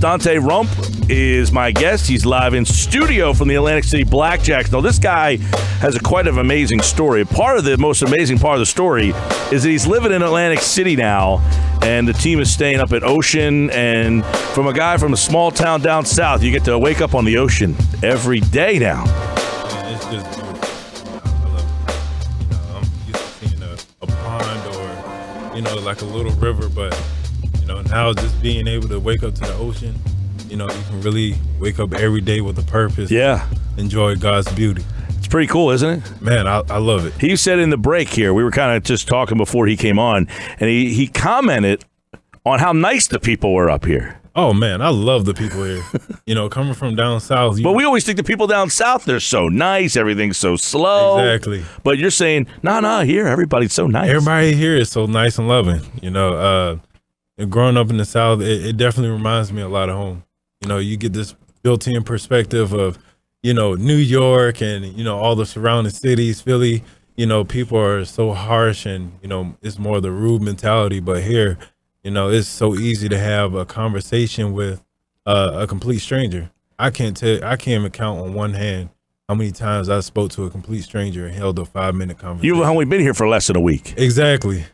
Donte Rumph is my guest. He's live in studio from the Atlantic City Blackjacks. Now, this guy has quite an amazing story. Part of the most amazing part of the story is that he's living in Atlantic City now, and the team is staying up at Ocean. And from a guy from a small town down south, you get to wake up on the ocean every day now. Yeah, it's just beautiful. I love it. I'm used to seeing a pond or, like a little river, but now just being able to wake up to the ocean, you can really wake up every day with a purpose. Yeah. Enjoy God's beauty. It's pretty cool, isn't it? Man, I love it. He said in the break here, we were kind of just talking before he came on, and he commented on how nice the people were up here. Oh, man, I love the people here. Coming from down south. But we always think the people down south, they're so nice, everything's so slow. Exactly. But you're saying, no, here, everybody's so nice. Everybody here is so nice and loving, And growing up in the South, it definitely reminds me a lot of home. You get this built-in perspective of, New York and, all the surrounding cities, Philly. People are so harsh and, it's more the rude mentality. But here, it's so easy to have a conversation with a complete stranger. I can't even count on one hand how many times I spoke to a complete stranger and held a 5-minute conversation. You've only been here for less than a week. Exactly.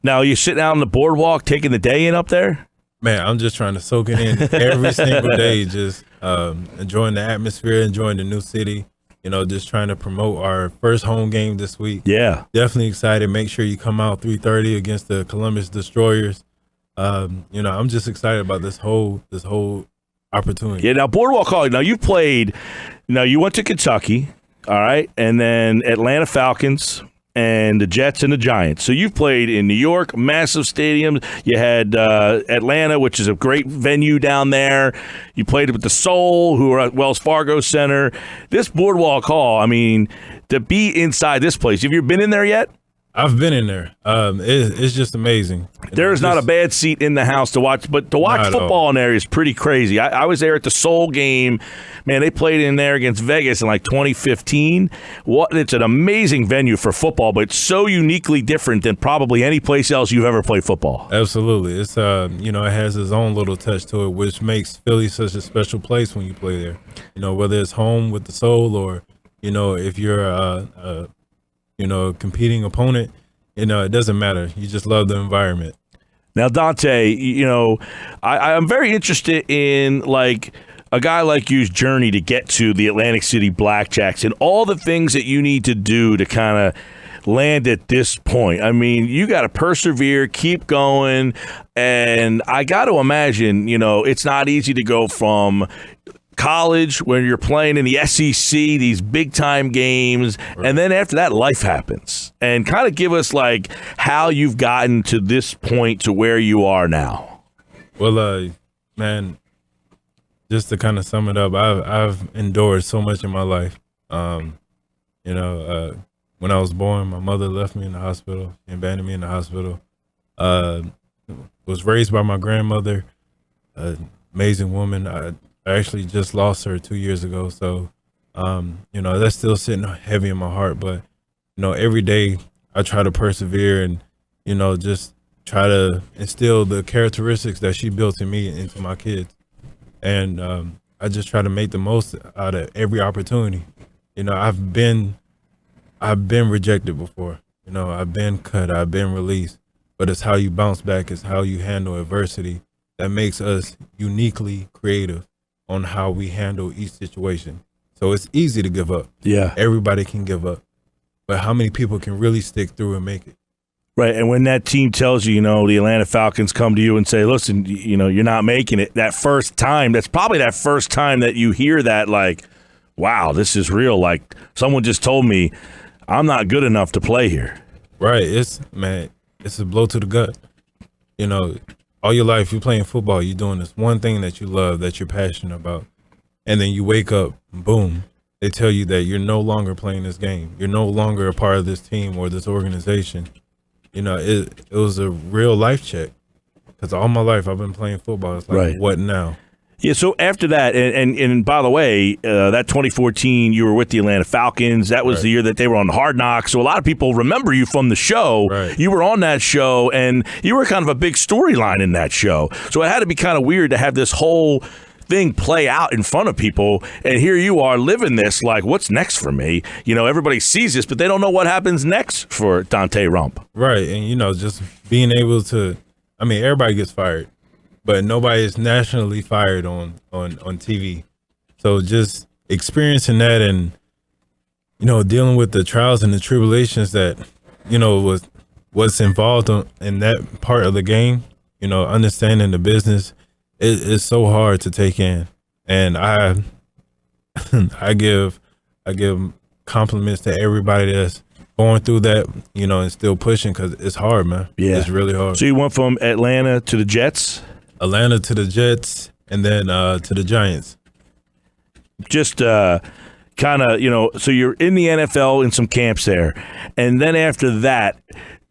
Now, you sitting out on the boardwalk taking the day in up there? Man, I'm just trying to soak it in every single day, just enjoying the atmosphere, enjoying the new city, just trying to promote our first home game this week. Yeah. Definitely excited. Make sure you come out 3:30 against the Columbus Destroyers. I'm just excited about this whole opportunity. Yeah, now, boardwalk hockey, you went to Kentucky, all right, and then Atlanta Falcons, and the Jets and the Giants. So you've played in New York, massive stadiums. You had Atlanta, which is a great venue down there. You played with the Soul, who are at Wells Fargo Center. This Boardwalk Hall, to be inside this place, have you been in there yet? I've been in there. It's just amazing. There is not a bad seat in the house to watch, but to watch football in there is pretty crazy. I was there at the Soul game. Man, they played in there against Vegas in 2015. It's an amazing venue for football, but it's so uniquely different than probably any place else you've ever played football. Absolutely. It's it has its own little touch to it, which makes Philly such a special place when you play there. Whether it's home with the Soul or, if you're competing opponent, it doesn't matter. You just love the environment. Now, Donte, I'm very interested in a guy like you's journey to get to the Atlantic City Blackjacks and all the things that you need to do to kind of land at this point. You got to persevere, keep going, and I got to imagine, it's not easy to go from college when you're playing in the SEC, these big time games, right, and then after that life happens. And kind of give us how you've gotten to this point to where you are now. Well, man, just to kind of sum it up, I've endured so much in my life. When I was born, my mother left me in the hospital, abandoned me in the hospital. Was raised by my grandmother, amazing woman. I actually just lost her 2 years ago. So, that's still sitting heavy in my heart. But, every day I try to persevere and, just try to instill the characteristics that she built in me into my kids. And I just try to make the most out of every opportunity. I've been rejected before. I've been cut, I've been released. But it's how you bounce back, it's how you handle adversity that makes us uniquely creative on how we handle each situation. So it's easy to give up. Yeah. Everybody can give up. But how many people can really stick through and make it? Right, and when that team tells you, the Atlanta Falcons come to you and say, listen, you're not making it, that first time, that's probably that first time that you hear that, wow, this is real. Someone just told me I'm not good enough to play here. Right, it's a blow to the gut. All your life you're playing football, you're doing this one thing that you love, that you're passionate about, and then you wake up, boom, they tell you that you're no longer playing this game. You're no longer a part of this team or this organization. It was a real life check because all my life I've been playing football. It's right. What now? Yeah, so after that, and by the way, that 2014, you were with the Atlanta Falcons. That was the year that they were on Hard Knocks. So a lot of people remember you from the show. Right. You were on that show, and you were kind of a big storyline in that show. So it had to be kind of weird to have this whole thing play out in front of people, and here you are living this like, what's next for me? You know, everybody sees this, but they don't know what happens next for Donte Rumph. Right, and, you know, just being able to, I mean, everybody gets fired, but nobody is nationally fired on TV. So just experiencing that and, you know, dealing with the trials and the tribulations that, you know, what's involved in that part of the game, you know, understanding the business, it's so hard to take in. And I give compliments to everybody that's going through that, you know, and still pushing, because it's hard, man. Yeah, it's really hard. So you went from Atlanta to the Jets? Atlanta to the Jets, and then to the Giants. Just kind of, you know, so you're in the NFL in some camps there, and then after that,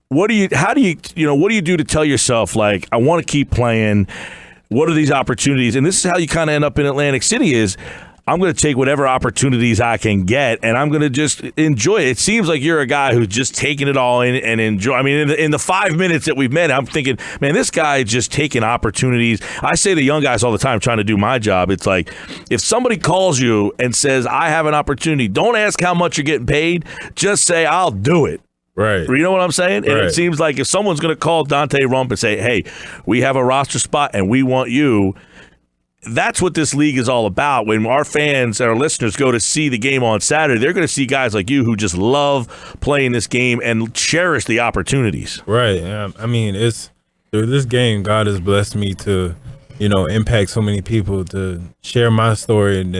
what do you do to tell yourself, like, I want to keep playing? What are these opportunities? And this is how you kind of end up in Atlantic City is, I'm going to take whatever opportunities I can get, and I'm going to just enjoy it. It seems like you're a guy who's just taking it all in and enjoy. I mean, in the 5 minutes that we've met, I'm thinking, man, this guy is just taking opportunities. I say to young guys all the time trying to do my job, it's like, if somebody calls you and says, I have an opportunity, don't ask how much you're getting paid. Just say, I'll do it. Right. You know what I'm saying? Right. And it seems like if someone's going to call Donte Rumph and say, hey, we have a roster spot and we want you, that's what this league is all about. When our fans, our listeners go to see the game on Saturday, they're going to see guys like you who just love playing this game and cherish the opportunities. Right. I mean, it's through this game, God has blessed me to, you know, impact so many people, to share my story, and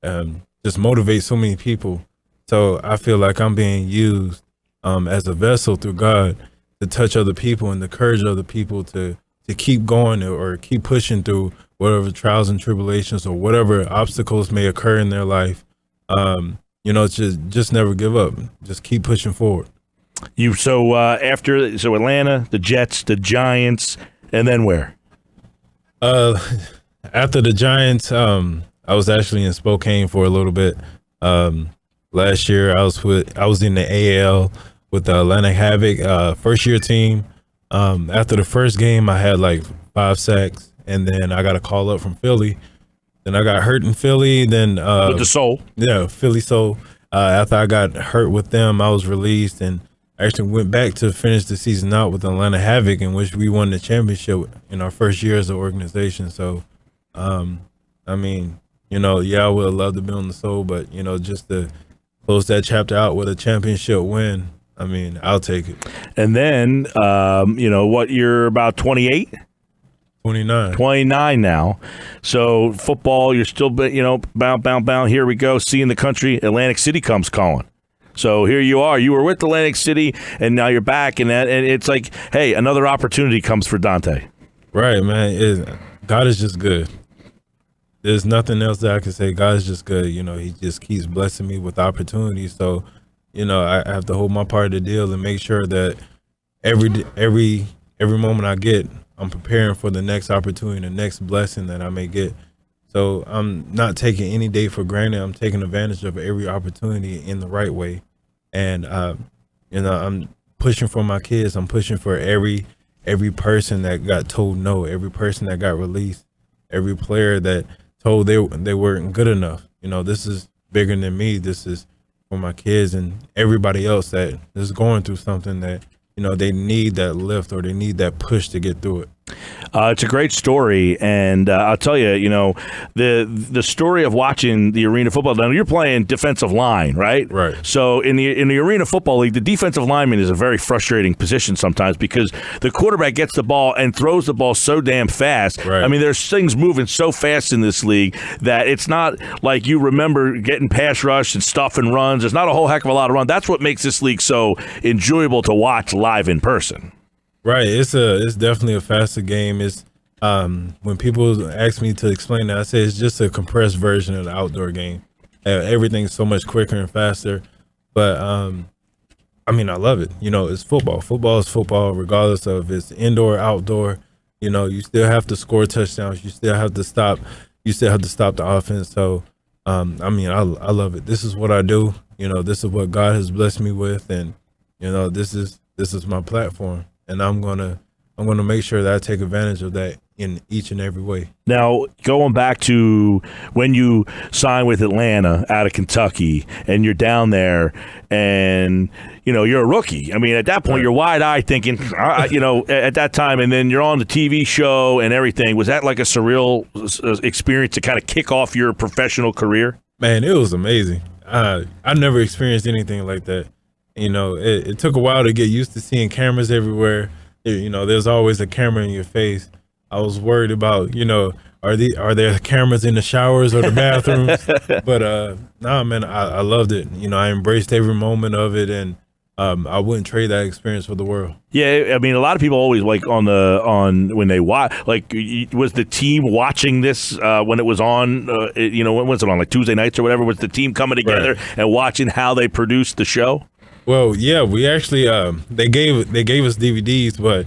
then just motivate so many people. So I feel like I'm being used as a vessel through God to touch other people and encourage other people to keep going or keep pushing through whatever trials and tribulations or whatever obstacles may occur in their life. You know, just never give up. Just keep pushing forward. After Atlanta, the Jets, the Giants, and then where? After the Giants, I was actually in Spokane for a little bit. Last year, I was in the AL with the Atlanta Havoc first year team. After the first game, I had like 5 sacks, and then I got a call up from Philly. Then I got hurt in Philly. Then with the Soul, yeah, Philly Soul. After I got hurt with them, I was released and actually went back to finish the season out with Atlanta Havoc, in which we won the championship in our first year as an organization. So, I mean, you know, yeah, I would have loved to be on the Soul, but, you know, just to close that chapter out with a championship win, I mean, I'll take it. And then, you know, what, you're about 28? 29 now. So football, you're still, you know, bound. Here we go. Seeing the country. Atlantic City comes calling. So here you are. You were with Atlantic City, and now you're back, and it's like, hey, another opportunity comes for Donte. Right, man. God is just good. There's nothing else that I can say. God is just good. You know, he just keeps blessing me with opportunities. So, you know, I have to hold my part of the deal and make sure that every moment I get, I'm preparing for the next opportunity, the next blessing that I may get. So I'm not taking any day for granted. I'm taking advantage of every opportunity in the right way. And, you know, I'm pushing for my kids. I'm pushing for every person that got told no, every person that got released, every player that told they weren't good enough. You know, this is bigger than me. This is for my kids and everybody else that is going through something that, you know, they need that lift or they need that push to get through it. It's a great story, and I'll tell you, you know, the story of watching the Arena Football. Now, you're playing defensive line, right? Right. So in the Arena Football League, the defensive lineman is a very frustrating position sometimes because the quarterback gets the ball and throws the ball so damn fast. Right. I mean, there's things moving so fast in this league that it's not like you remember getting pass rush and stuff and runs. There's not a whole heck of a lot of run. That's what makes this league so enjoyable to watch live in person. Right, it's definitely a faster game. It's when people ask me to explain that, I say it's just a compressed version of the outdoor game. Everything's so much quicker and faster. But I mean, I love it. You know, it's football. Football is football, regardless of it's indoor, outdoor. You still have to score touchdowns. You still have to stop. You still have to stop the offense. So, I love it. This is what I do. This is what God has blessed me with, and this is my platform, and I'm gonna make sure that I take advantage of that in each and every way. Now, going back to when you signed with Atlanta out of Kentucky, and you're down there, and you're a rookie. I mean, at that point, you're wide-eyed thinking, at that time, and then you're on the TV show and everything. Was that like a surreal experience to kind of kick off your professional career? Man, it was amazing. I never experienced anything like that. It took a while to get used to seeing cameras everywhere. There's always a camera in your face. I was worried about, are there cameras in the showers or the bathrooms? But nah, man, I loved it. I embraced every moment of it, and I wouldn't trade that experience for the world. Yeah, I mean, a lot of people always like on when they watch. Like, was the team watching this when it was on? When was it on? Like Tuesday nights or whatever? Was the team coming together and watching how they produced the show? Well, yeah, we actually they gave us DVDs, but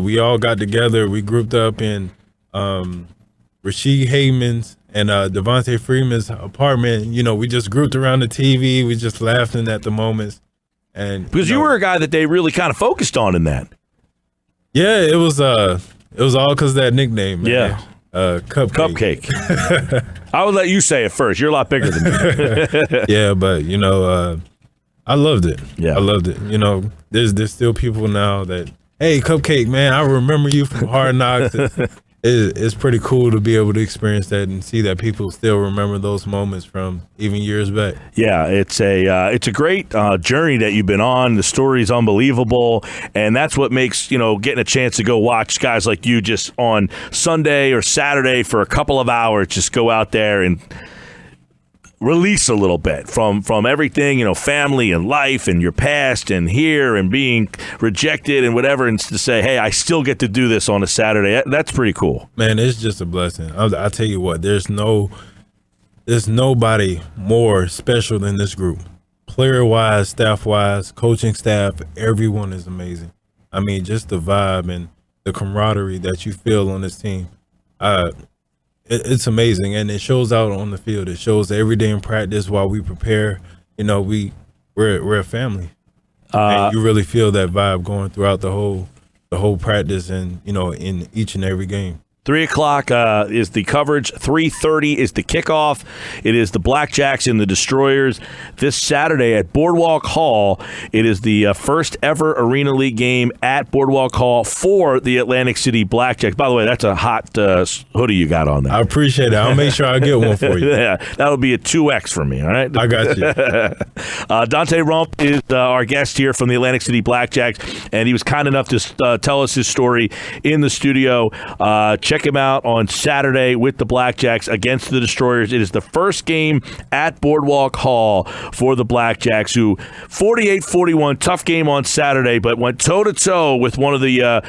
we all got together. We grouped up in Rasheed Hayman's and Devontae Freeman's apartment. We just grouped around the TV. We just laughing at the moments, and because you were a guy that they really kind of focused on in that. Yeah, it was all because of that nickname. Man. Yeah, Cupcake. I would let you say it first. You're a lot bigger than me. Yeah, but I loved it. Yeah, I loved it. There's still people now that, hey, Cupcake, man, I remember you from Hard Knocks. It's pretty cool to be able to experience that and see that people still remember those moments from even years back. Yeah, it's a great journey that you've been on. The story's unbelievable, and that's what makes getting a chance to go watch guys like you just on Sunday or Saturday for a couple of hours, just go out there and release a little bit from everything, family and life and your past and here and being rejected and whatever, and to say, hey, I still get to do this on a Saturday. That's pretty cool. Man, it's just a blessing. I'll tell you what, there's nobody more special than this group. Player-wise, staff-wise, coaching staff, everyone is amazing. I mean, just the vibe and the camaraderie that you feel on this team. It's amazing, and it shows out on the field. It shows every day in practice while we prepare. We're a family, and you really feel that vibe going throughout the whole practice, and in each and every game. 3:00 is the coverage. 3:30 is the kickoff. It is the Blackjacks and the Destroyers this Saturday at Boardwalk Hall. It is the first ever Arena League game at Boardwalk Hall for the Atlantic City Blackjacks. By the way, that's a hot hoodie you got on there. I appreciate it. I'll make sure I get one for you. Yeah, that'll be a 2X for me, all right? I got you. Donte Rumph is our guest here from the Atlantic City Blackjacks, and he was kind enough to tell us his story in the studio. Check him out on Saturday with the Blackjacks against the Destroyers. It is the first game at Boardwalk Hall for the Blackjacks, who 48-41, tough game on Saturday, but went toe-to-toe with one of the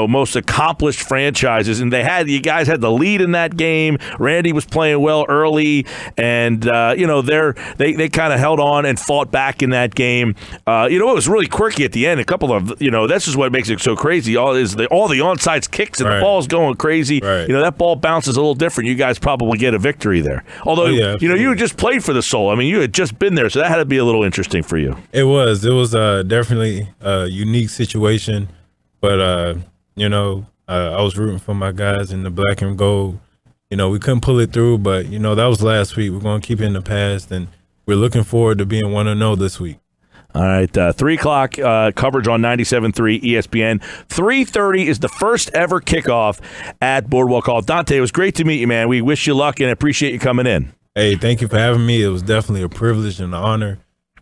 most accomplished franchises. And you guys had the lead in that game. Randy was playing well early, and they kind of held on and fought back in that game. It was really quirky at the end. A couple of this is what makes it so crazy. All the onside kicks and the ball's going crazy. Right. That ball bounces a little different. You guys probably get a victory there. Although, you had just played for the Soul. I mean, you had just been there, so that had to be a little interesting for you. It was. It was definitely a unique situation. But, I was rooting for my guys in the black and gold. We couldn't pull it through, but, that was last week. We're going to keep it in the past, and we're looking forward to being 1-0 this week. All right, 3:00 coverage on 97.3 ESPN. 3:30 is the first ever kickoff at Boardwalk Hall. Donte, it was great to meet you, man. We wish you luck and appreciate you coming in. Hey, thank you for having me. It was definitely a privilege and an honor.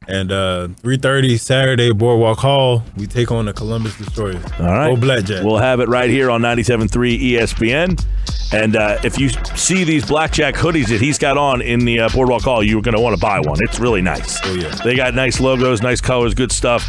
And 3:30 Saturday, Boardwalk Hall, we take on the Columbus Destroyers. All right. Go Blackjack. We'll have it right here on 97.3 ESPN. And if you see these Blackjack hoodies that he's got on in the Boardwalk Hall, you're going to want to buy one. It's really nice. Oh, yeah. They got nice logos, nice colors, good stuff.